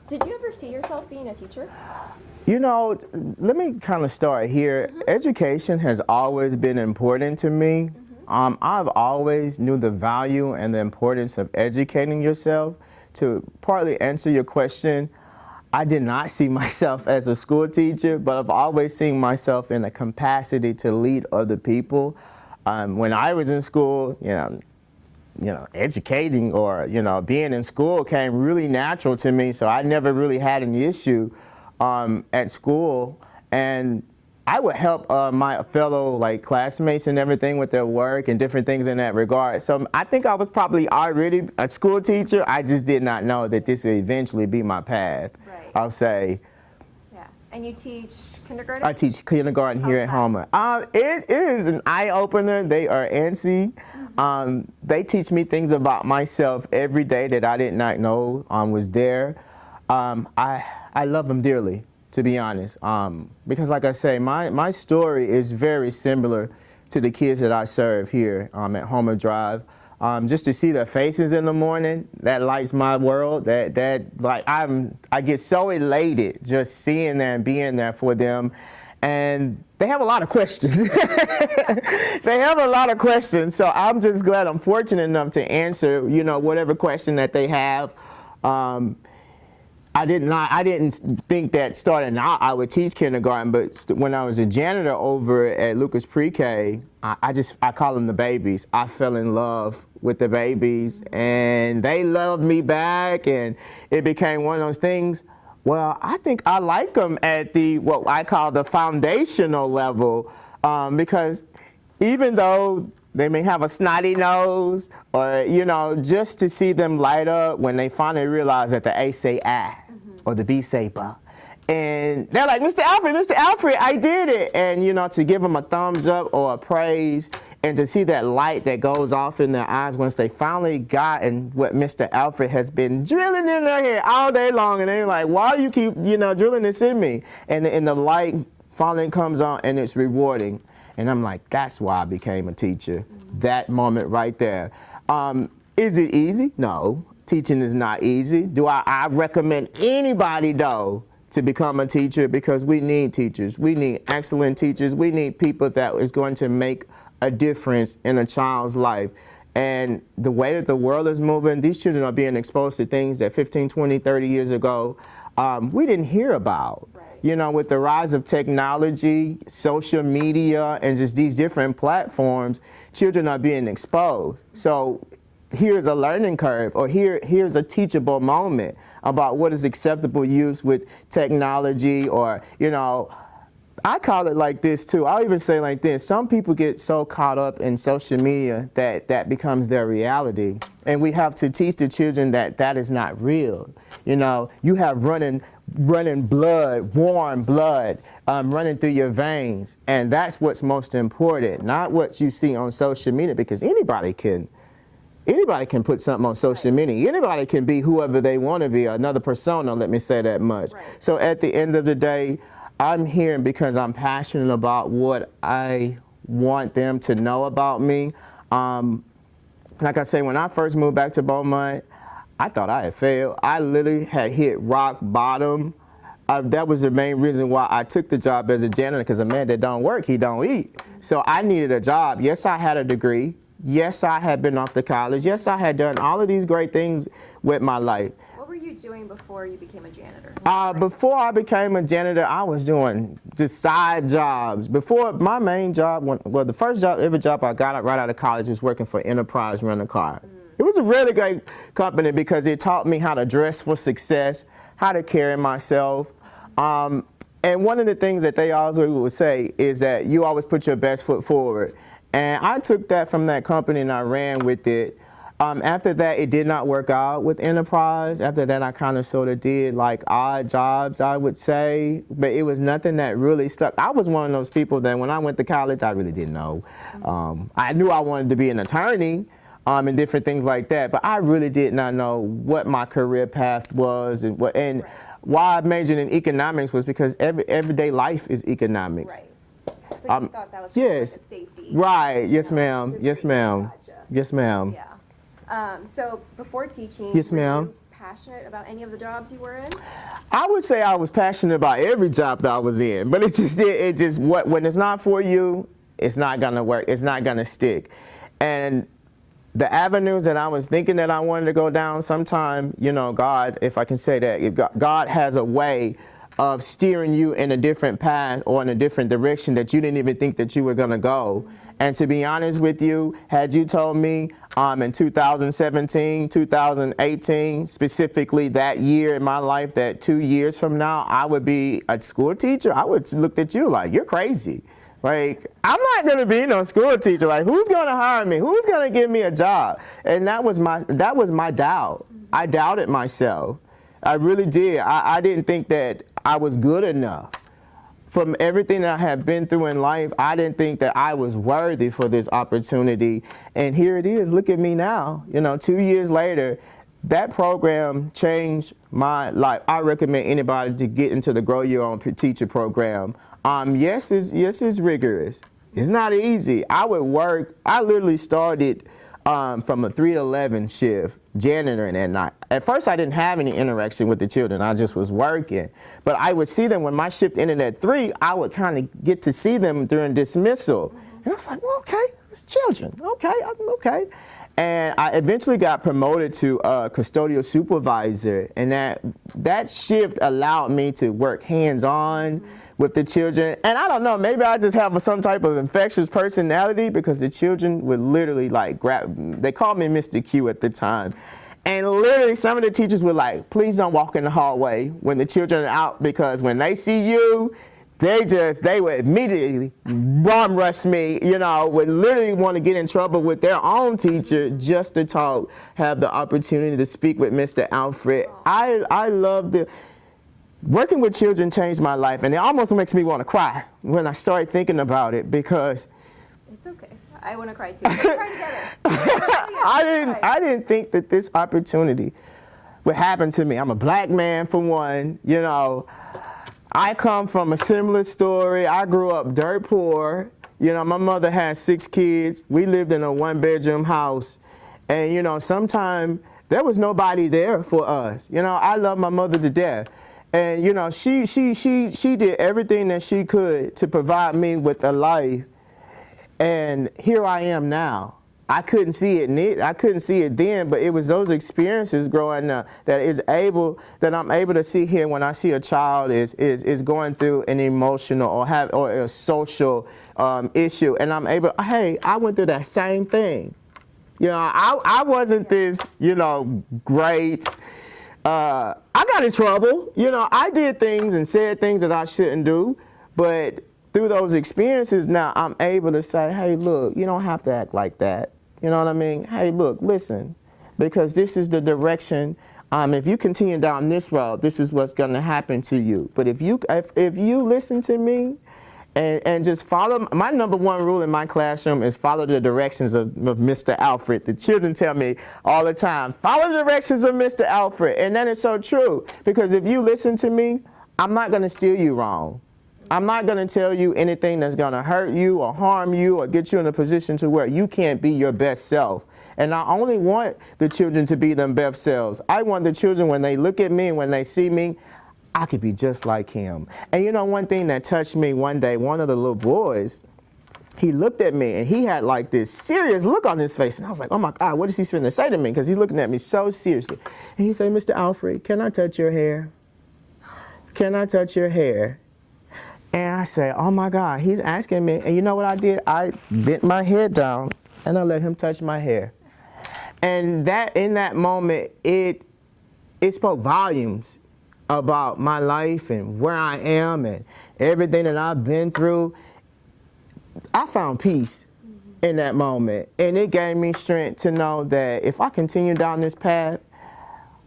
Did you ever see yourself being a teacher? You know, let me kind of start here. Education has always been important to me. I've always knew the value and the importance of educating yourself. To partly answer your question, I did not see myself as a school teacher, but I've always seen myself in a capacity to lead other people. When I was in school, educating or, being in school came really natural to me, so I never really had an issue at school. And I would help my fellow classmates and everything with their work and different things in that regard. So I think I was probably already a school teacher. I just did not know that this would eventually be my path, right. I'll say. Yeah. And you teach kindergarten? I teach kindergarten here at Homer. It is an eye-opener. They are antsy. They teach me things about myself every day that I did not know was there. I love them dearly, to be honest, because like I say, my story is very similar to the kids that I serve here at Homer Drive. Just to see their faces in the morning, that lights my world. I get so elated just seeing them and being there for them. And they have a lot of questions. They have a lot of questions. So I'm just glad I'm fortunate enough to answer, whatever question that they have. I didn't think that starting out I would teach kindergarten, but when I was a janitor over at Lucas Pre-K, I call them the babies. I fell in love with the babies, and they loved me back, and it became one of those things. Well, I think I like them at what I call the foundational level, because even though they may have a snotty nose, or, just to see them light up when they finally realize that the A say I, or the B say ba. And they're like, Mr. Alfred, I did it. And, to give them a thumbs up or a praise, and to see that light that goes off in their eyes once they finally gotten what Mr. Alfred has been drilling in their head all day long. And they're like, why do you keep, drilling this in me? And the light finally comes on, and it's rewarding. And I'm like, that's why I became a teacher. That moment right there. Is it easy? No. Teaching is not easy. Do I recommend anybody, though, to become a teacher? Because we need teachers. We need excellent teachers. We need people that is going to make a difference in a child's life. And the way that the world is moving, these children are being exposed to things that 15, 20, 30 years ago we didn't hear about. Right. With the rise of technology, social media, and just these different platforms, children are being exposed. So here's a learning curve, or here's a teachable moment about what is acceptable use with technology, or, I call it like this too. I'll even say like this. Some people get so caught up in social media that becomes their reality. And we have to teach the children that is not real. You have running blood, warm blood, running through your veins. And that's what's most important, not what you see on social media, because anybody can put something on social media. Anybody can be whoever they want to be, another persona, let me say that much. Right. So at the end of the day, I'm here because I'm passionate about what I want them to know about me. Like I say, when I first moved back to Beaumont, I thought I had failed. I literally had hit rock bottom. That was the main reason why I took the job as a janitor, because a man that don't work, he don't eat. So I needed a job. Yes, I had a degree. Yes, I had been off to college. Yes, I had done all of these great things with my life. What were you doing before you became a janitor? Before I became a janitor, I was doing just side jobs. Before my main job, the first job I got right out of college was working for Enterprise Rent a Car. It was a really great company because it taught me how to dress for success, how to carry myself. And one of the things that they always would say is that you always put your best foot forward. And I took that from that company and I ran with it. After that, it did not work out with Enterprise. After that, I kind of sort of did like odd jobs, I would say, but it was nothing that really stuck. I was one of those people that when I went to college, I really didn't know. I knew I wanted to be an attorney and different things like that, but I really did not know what my career path was and why I majored in economics was because everyday life is economics. Right. So you thought that was kind of like a safety. Right. Yes, ma'am. Yes, ma'am. Gotcha. Yes, ma'am. Yeah. So before teaching, yes, ma'am. were you passionate about any of the jobs you were in? I would say I was passionate about every job that I was in, but when it's not for you, it's not gonna work. It's not gonna stick. And the avenues that I was thinking that I wanted to go down, sometime, God, if I can say that, God has a way of steering you in a different path or in a different direction that you didn't even think that you were gonna go. And to be honest with you, had you told me in 2017, 2018, specifically that year in my life, that 2 years from now I would be a school teacher, I would have looked at you like, you're crazy. Like, I'm not gonna be no school teacher. Like, who's gonna hire me? Who's gonna give me a job? And that was my doubt. I doubted myself. I really did. I didn't think that I was good enough. From everything that I have been through in life, I didn't think that I was worthy for this opportunity. And here it is. Look at me now. 2 years later, that program changed my life. I recommend anybody to get into the Grow Your Own Teacher program. Yes, it's rigorous. It's not easy. I literally started from a 3 to 11 shift, janitoring at night. At first, I didn't have any interaction with the children. I just was working. But I would see them when my shift ended at 3, I would kind of get to see them during dismissal. And I was like, well, okay, it's children. Okay. And I eventually got promoted to custodial supervisor, and that shift allowed me to work hands-on with the children. And I don't know, maybe I just have some type of infectious personality, because the children would literally they called me Mr. Q at the time. And literally some of the teachers were like, please don't walk in the hallway when the children are out, because when they see you, they would immediately bomb rush me, would literally want to get in trouble with their own teacher just to have the opportunity to speak with Mr. Alfred. I love working with children changed my life, and it almost makes me want to cry when I started thinking about it, because it's okay. I want to cry too. Let's cry together. I didn't think that this opportunity would happen to me. I'm a black man, for one, I come from a similar story. I grew up dirt poor. My mother had 6 kids. We lived in a 1-bedroom house. And, sometimes there was nobody there for us. I love my mother to death. And, she did everything that she could to provide me with a life. And here I am now. I couldn't see it then, but it was those experiences growing up that I'm able to see here when I see a child is going through an emotional or a social issue, and I'm able. Hey, I went through that same thing. I wasn't this great. I got in trouble. I did things and said things that I shouldn't do, but through those experiences now I'm able to say, hey, look, you don't have to act like that. You know what I mean? Hey, look, listen, because this is the direction. If you continue down this road, this is what's going to happen to you. But if you listen to me and just follow, my number one rule in my classroom is follow the directions of Mr. Alfred. The children tell me all the time, follow the directions of Mr. Alfred. And that is so true, because if you listen to me, I'm not going to steer you wrong. I'm not going to tell you anything that's going to hurt you or harm you or get you in a position to where you can't be your best self. And I only want the children to be their best selves. I want the children, when they look at me and when they see me, I could be just like him. And one thing that touched me one day, one of the little boys, he looked at me and he had like this serious look on his face. And I was like, oh my God, what is he supposed to say to me? Because he's looking at me so seriously. And he said, Mr. Alfred, can I touch your hair? Can I touch your hair? And I said, oh my God, he's asking me. And you know what I did? I bent my head down and I let him touch my hair. And in that moment, it spoke volumes about my life and where I am and everything that I've been through. I found peace in that moment. And it gave me strength to know that if I continue down this path,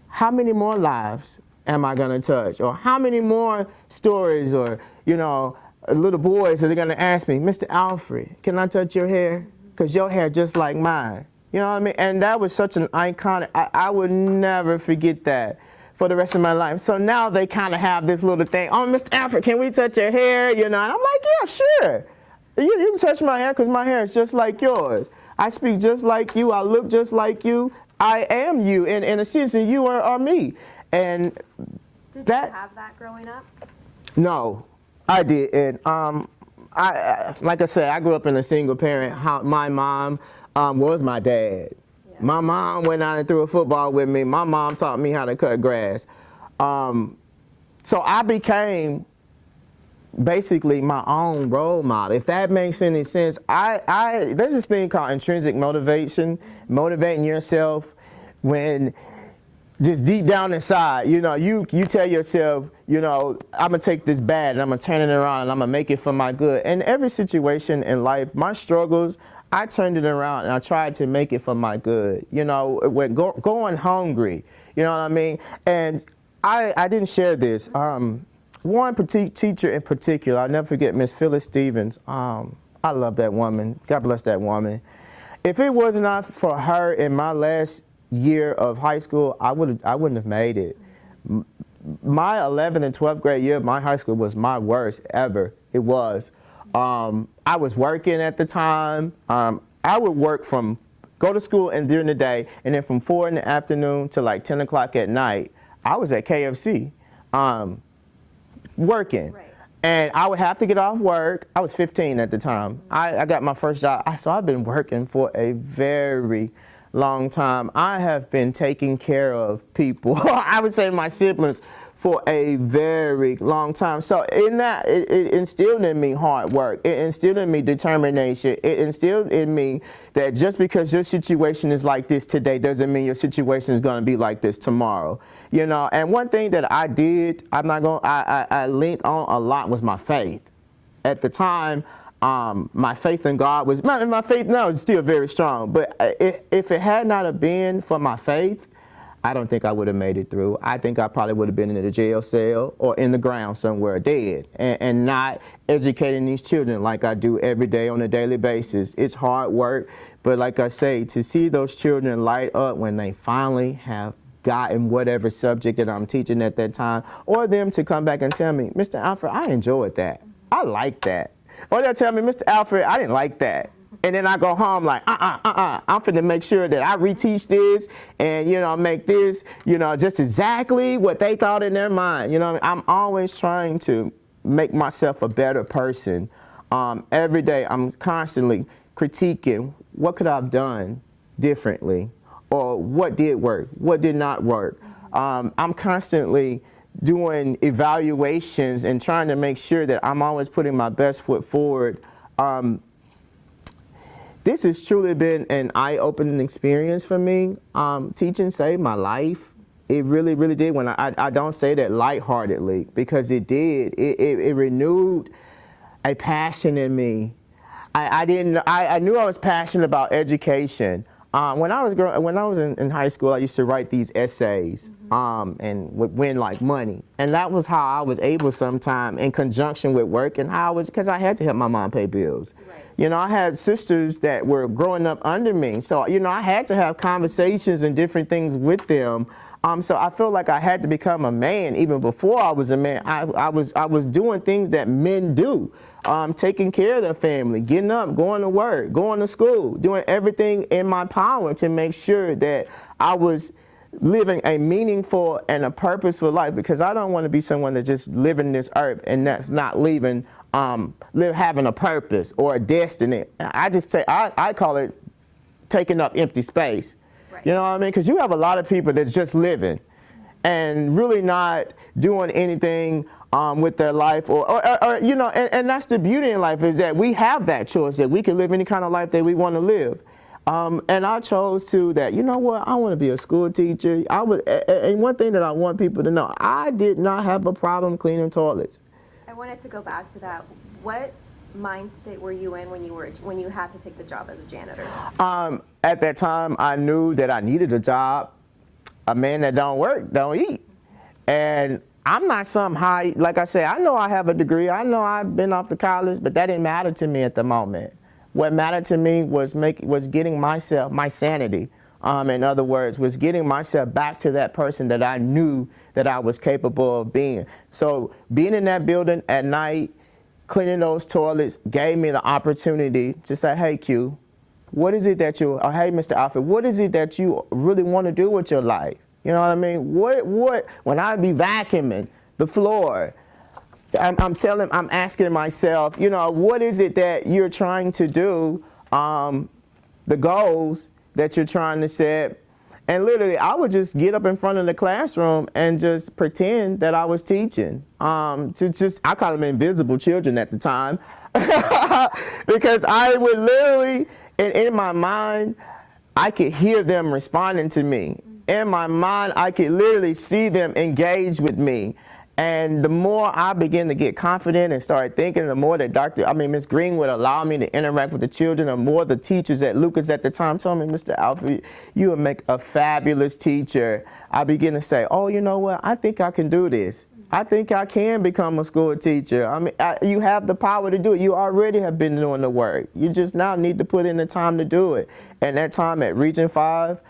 how many more lives am I going to touch? Or how many more stories or, little boys that are going to ask me, Mr. Alfred, can I touch your hair? Because your hair just like mine. You know what I mean? And that was such an iconic, I would never forget that for the rest of my life. So now they kind of have this little thing, oh, Mr. Alfred, can we touch your hair? And I'm like, yeah, sure. You can touch my hair because my hair is just like yours. I speak just like you. I look just like you. I am you in a sense, and you are me. And Did you have that growing up? No, I didn't. Like I said, I grew up in a single parent. My mom was my dad. Yeah. My mom went out and threw a football with me. My mom taught me how to cut grass. So I became basically my own role model. If that makes any sense, there's this thing called intrinsic motivation, motivating yourself when just deep down inside, you know, you tell yourself, you know, I'm gonna take this bad and I'm gonna turn it around and I'm gonna make it for my good. And every situation in life, my struggles, I turned it around and I tried to make it for my good. You know, when going hungry, you know what I mean? And I didn't share this. One teacher in particular, I'll never forget, Miss Phyllis Stevens. I love that woman. God bless that woman. If it was not for her in my last year of high school, I wouldn't have made it. My 11th and 12th grade year of my high school was my worst ever. It was. I was working at the time. I would go to school and during the day, and then from 4 in the afternoon to like 10 o'clock at night, I was at KFC working. Right. And I would have to get off work. I was 15 at the time. I got my first job. So I've been working for a very long time. I have been taking care of people, I would say my siblings, for a very long time. So in that, it instilled in me hard work. It instilled in me determination. It instilled in me that just because your situation is like this today doesn't mean your situation is going to be like this tomorrow. You know, and one thing that I did, I leaned on a lot was my faith. At the time, my faith in God was, my faith now is still very strong, but if it had not have been for my faith, I don't think I would have made it through. I think I probably would have been in a jail cell or in the ground somewhere dead and not educating these children like I do every day on a daily basis. It's hard work, but like I say, to see those children light up when they finally have gotten whatever subject that I'm teaching at that time, or them to come back and tell me, Mr. Alfred, I enjoyed that. I like that. Or they'll tell me, Mr. Alfred, I didn't like that. And then I go home like, I'm finna make sure that I reteach this and, you know, make this, you know, just exactly what they thought in their mind. You know, I'm always trying to make myself a better person. Every day I'm constantly critiquing what could I have done differently, or what did work, what did not work. I'm constantly doing evaluations and trying to make sure that I'm always putting my best foot forward. This has truly been an eye-opening experience for me. Teaching saved my life. It really, really did. When I don't say that lightheartedly, because it did. It renewed a passion in me. I knew I was passionate about education. When I was in high school, I used to write these essays and would win like money. And that was how I was able sometime, in conjunction with work, and how I was, because I had to help my mom pay bills. Right. You know, I had sisters that were growing up under me. So, you know, I had to have conversations and different things with them. So I feel like I had to become a man even before I was a man. I was doing things that men do, taking care of their family, getting up, going to work, going to school, doing everything in my power to make sure that I was living a meaningful and a purposeful life, because I don't want to be someone that's just living this earth and that's not leaving, having a purpose or a destiny. I call it taking up empty space. Right. You know what I mean? Because you have a lot of people that's just living and really not doing anything with their life, or you know, and that's the beauty in life, is that we have that choice, that we can live any kind of life that we want to live. And I chose to that, you know what, I want to be a school teacher. And one thing that I want people to know, I did not have a problem cleaning toilets. I wanted to go back to that. What mind state were you in when you had to take the job as a janitor? At that time, I knew that I needed a job. A man that don't work don't eat. And I'm not some high, like I said, I know I have a degree. I know I've been off to college, but that didn't matter to me at the moment. What mattered to me was getting myself, my sanity, in other words, was getting myself back to that person that I knew that I was capable of being. So being in that building at night, cleaning those toilets, gave me the opportunity to say, hey, Q, What is it that you, oh, hey, Mr. Alfred, what is it that you really want to do with your life? You know what I mean? When I be vacuuming the floor, I'm asking myself, you know, what is it that you're trying to do, the goals that you're trying to set. And literally, I would just get up in front of the classroom and just pretend that I was teaching. I call them invisible children at the time. Because I would literally, in my mind, I could hear them responding to me. In my mind, I could literally see them engage with me. And the more I began to get confident and start thinking, the more that Miss Green would allow me to interact with the children, the more the teachers at Lucas at the time told me, Mr. Alfred, you would make a fabulous teacher. I began to say, oh, you know what? I think I can do this. I think I can become a school teacher. I mean, you have the power to do it. You already have been doing the work. You just now need to put in the time to do it. And that time at Region 5,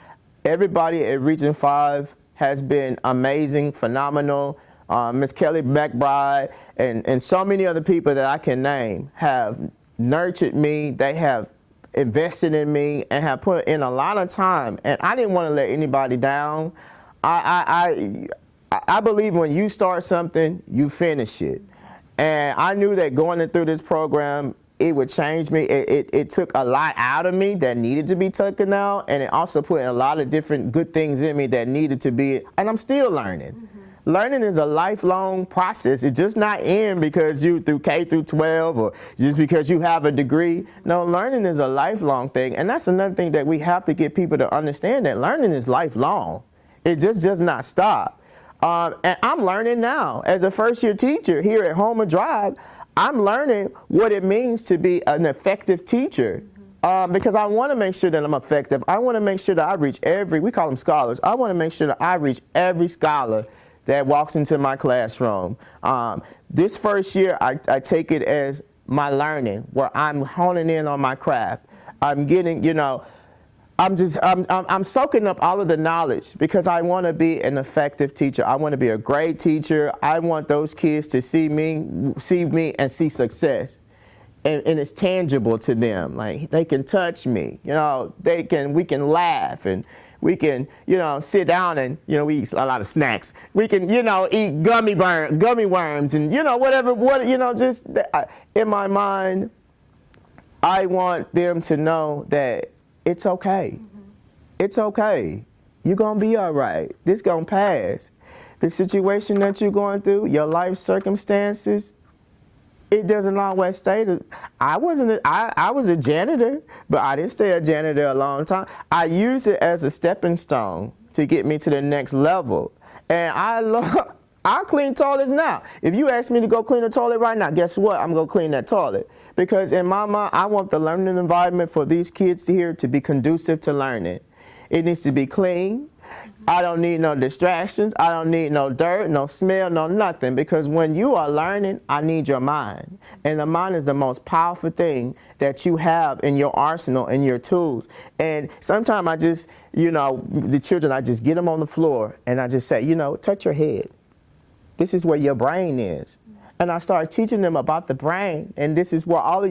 everybody at Region 5 has been amazing, phenomenal. Ms. Kelly McBride and so many other people that I can name have nurtured me. They have invested in me and have put in a lot of time. And I didn't want to let anybody down. I believe when you start something, you finish it. And I knew that going through this program, it would change me. It took a lot out of me that needed to be taken out. And it also put a lot of different good things in me that needed to be, and I'm still learning. Mm-hmm. Learning is a lifelong process. It just not end because you through K through 12 or just because you have a degree. No, learning is a lifelong thing. And that's another thing that we have to get people to understand, that learning is lifelong. It just does not stop. And I'm learning now as a first-year teacher here at Homer Drive. I'm learning what it means to be an effective teacher. Because I want to make sure that I'm effective. I want to make sure that I reach we call them scholars. I want to make sure that I reach every scholar that walks into my classroom. This first year, I take it as my learning, where I'm honing in on my craft. I'm getting, you know, I'm soaking up all of the knowledge because I want to be an effective teacher. I want to be a great teacher. I want those kids to see me and see success. And it's tangible to them. Like, they can touch me, you know, we can laugh and we can, you know, sit down and, you know, we eat a lot of snacks. We can, you know, eat gummy worms and, you know, just in my mind, I want them to know that it's okay. Mm-hmm. It's okay. You're going to be all right. This going to pass. The situation that you're going through, your life circumstances, it doesn't always stay. I was a janitor, but I didn't stay a janitor a long time. I used it as a stepping stone to get me to the next level. And I clean toilets now. If you ask me to go clean a toilet right now, guess what? I'm going to clean that toilet. Because in my mind, I want the learning environment for these kids here to be conducive to learning. It needs to be clean. I don't need no distractions. I don't need no dirt, no smell, no nothing. Because when you are learning, I need your mind. And the mind is the most powerful thing that you have in your arsenal and your tools. And sometimes I just, you know, the children, I just get them on the floor and I just say, you know, touch your head. This is where your brain is. And I started teaching them about the brain. And this is where all of